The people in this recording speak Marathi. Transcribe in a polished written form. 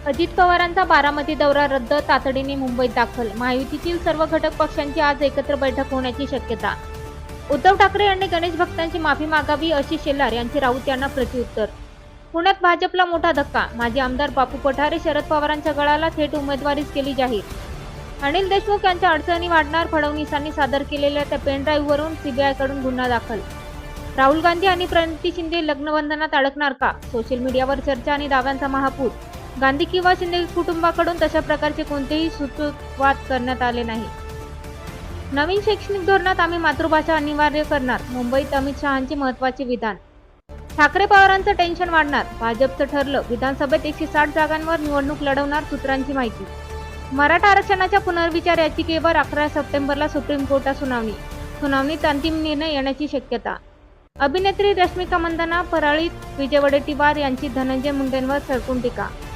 अजित पवारांचा बारामती दौरा रद्द, तातडीने मुंबईत दाखल. महायुतीतील सर्व घटक पक्षांची आज एकत्र बैठक होण्याची शक्यता. उद्धव ठाकरे यांनी गणेश भक्तांची माफी मागावी अशी शेलार यांची राऊत यांना प्रत्युत्तर. पुण्यात भाजपला मोठा धक्का. माजी आमदार बापू पठारे शरद पवारांच्या गळाला थेट उमेदवारीच केली जाहीर. अनिल देशमुख यांच्या अडचणी वाढणार. फडणवीसांनी सादर केलेल्या त्या पेनड्राईव्हवरून सीबीआयकडून गुन्हा दाखल. राहुल गांधी आणि प्रणिती शिंदे लग्नबंधनात अडकणार का? सोशल मीडियावर चर्चा आणि दाव्यांचा महापूर. गांधी किंवा शिंदे कुटुंबाकडून तशा प्रकारचे कोणतेही सूत्रवाद करण्यात आले नाही. नवीन शैक्षणिक धोरणात आम्ही मातृभाषा अनिवार्य करणार. मुंबईत अमित शहांचे महत्त्वाचे विधान. ठाकरे पवारांचं टेन्शन वाढणार. भाजपचं ठरलं, विधानसभेत 160 जागांवर निवडणूक लढवणार. सूत्रांची माहिती. मराठा आरक्षणाच्या पुनर्विचार याचिकेवर 11 सप्टेंबरला सुप्रीम कोर्टात सुनावणी. सुनावणीत अंतिम निर्णय येण्याची शक्यता. अभिनेत्री रश्मिका मंदाना परळीत. विजय वडेट्टीवार यांची धनंजय मुंडेंवर सडकून टीका.